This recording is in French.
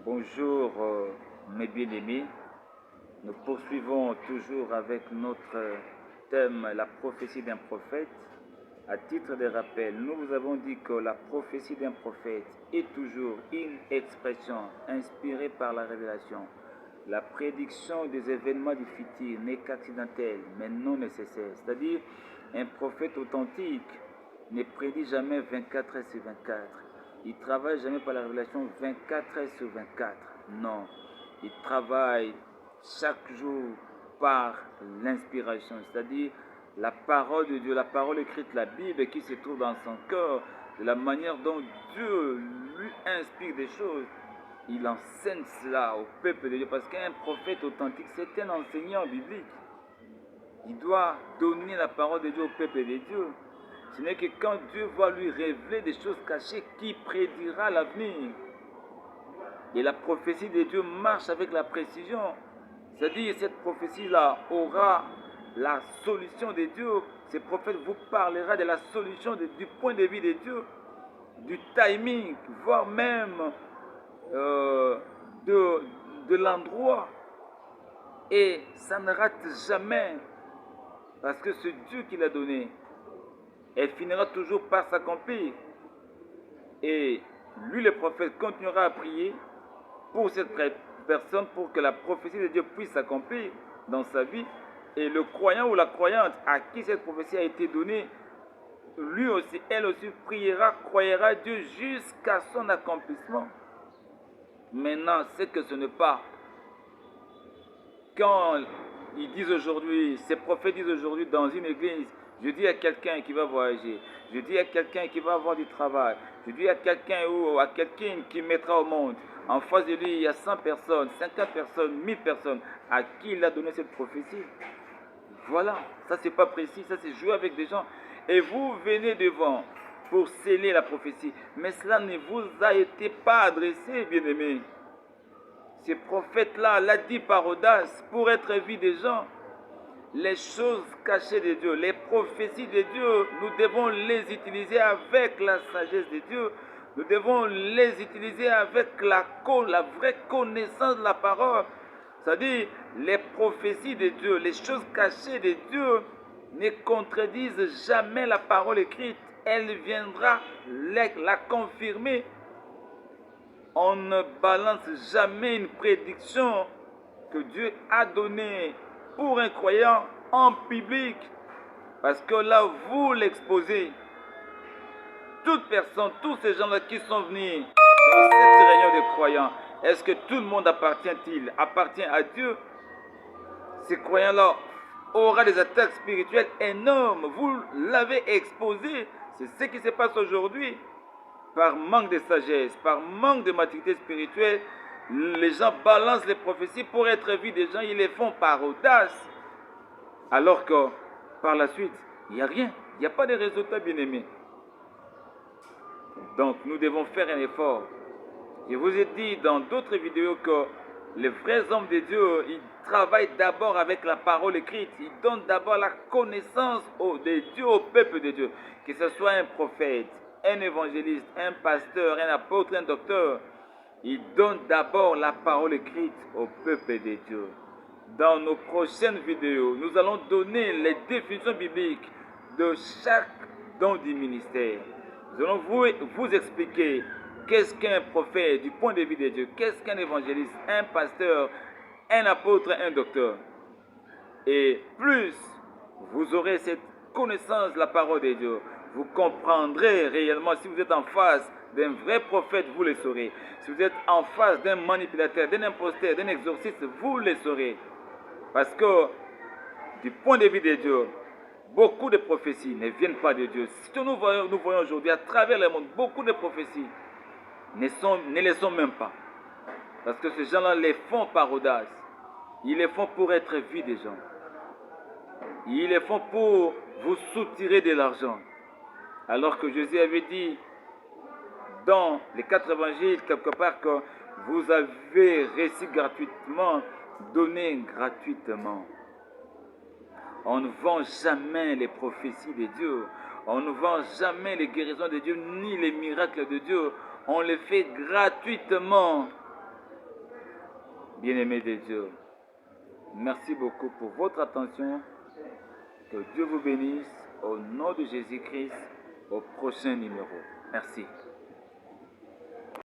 Bonjour mes bien-aimés, nous poursuivons toujours avec notre thème la prophétie d'un prophète. À titre de rappel, nous vous avons dit que la prophétie d'un prophète est toujours une expression inspirée par la révélation. La prédiction des événements du futur n'est qu'accidentelle, mais non nécessaire. C'est-à-dire, un prophète authentique ne prédit jamais 24 heures sur 24. Il ne travaille jamais par la révélation 24 heures sur 24. Non, il travaille chaque jour par l'inspiration, c'est-à-dire la parole de Dieu, la parole écrite, la Bible qui se trouve dans son cœur, de la manière dont Dieu lui inspire des choses. Il enseigne cela au peuple de Dieu, parce qu'un prophète authentique, c'est un enseignant biblique. Il doit donner la parole de Dieu au peuple de Dieu. Ce n'est que quand Dieu va lui révéler des choses cachées qui prédira l'avenir. Et la prophétie de Dieu marche avec la précision. C'est-à-dire cette prophétie-là aura la solution de Dieu. Ce prophète vous parlera de la solution du point de vue de Dieu, du timing, voire même de l'endroit. Et ça ne rate jamais, parce que c'est Dieu qui l'a donné. Elle finira toujours par s'accomplir. Et lui, le prophète, continuera à prier pour cette personne, pour que la prophétie de Dieu puisse s'accomplir dans sa vie. Et le croyant ou la croyante à qui cette prophétie a été donnée, lui aussi, elle aussi priera, croira Dieu jusqu'à son accomplissement. Maintenant, c'est que ce n'est pas quand ils disent aujourd'hui, ces prophètes disent aujourd'hui dans une église, je dis à quelqu'un qui va voyager, je dis à quelqu'un qui va avoir du travail, je dis à quelqu'un ou à quelqu'un qui mettra au monde. En face de lui, il y a 100 personnes, 50 personnes, 1000 personnes à qui il a donné cette prophétie. Voilà, ça c'est pas précis, ça c'est jouer avec des gens. Et vous venez devant pour sceller la prophétie, mais cela ne vous a été pas adressé, bien-aimés. Ce prophète-là l'a dit par audace pour être vu des gens. Les choses cachées de Dieu, les prophéties de Dieu, nous devons les utiliser avec la sagesse de Dieu. Nous devons les utiliser avec la vraie connaissance de la parole. C'est-à-dire, les prophéties de Dieu, les choses cachées de Dieu ne contredisent jamais la parole écrite. Elle viendra la confirmer. On ne balance jamais une prédiction que Dieu a donnée pour un croyant en public, parce que là, vous l'exposez. Toute personne, tous ces gens-là qui sont venus dans cette réunion de croyants, est-ce que tout le monde appartient à Dieu? Ces croyants-là auront des attaques spirituelles énormes. Vous l'avez exposé. C'est ce qui se passe aujourd'hui. Par manque de sagesse, par manque de maturité spirituelle, les gens balancent les prophéties pour être vus des gens, ils les font par audace. Alors que par la suite, il n'y a rien, il n'y a pas de résultat, bien-aimés. Donc nous devons faire un effort. Je vous ai dit dans d'autres vidéos que les vrais hommes de Dieu, ils travaillent d'abord avec la parole écrite. Ils donnent d'abord la connaissance de Dieu au peuple de Dieu. Que ce soit un prophète, un évangéliste, un pasteur, un apôtre, un docteur. Ils donnent d'abord la parole écrite au peuple de Dieu. Dans nos prochaines vidéos, nous allons donner les définitions bibliques de chaque don du ministère. Nous allons vous expliquer qu'est-ce qu'un prophète du point de vue de Dieu, qu'est-ce qu'un évangéliste, un pasteur, un apôtre, un docteur. Et plus vous aurez cette connaissance de la parole de Dieu, vous comprendrez réellement. Si vous êtes en face d'un vrai prophète, vous le saurez. Si vous êtes en face d'un manipulateur, d'un imposteur, d'un exorciste, vous le saurez. Parce que du point de vue de Dieu, beaucoup de prophéties ne viennent pas de Dieu. Ce que nous voyons aujourd'hui à travers le monde, beaucoup de prophéties ne les sont même pas. Parce que ces gens-là les font par audace. Ils les font pour être vus des gens. Ils les font pour vous soutirer de l'argent. Alors que Jésus avait dit dans les 4 évangiles, quelque part, que vous avez reçu gratuitement, donné gratuitement. On ne vend jamais les prophéties de Dieu. On ne vend jamais les guérisons de Dieu, ni les miracles de Dieu. On les fait gratuitement. Bien-aimés de Dieu, merci beaucoup pour votre attention. Que Dieu vous bénisse au nom de Jésus-Christ au prochain numéro. Merci.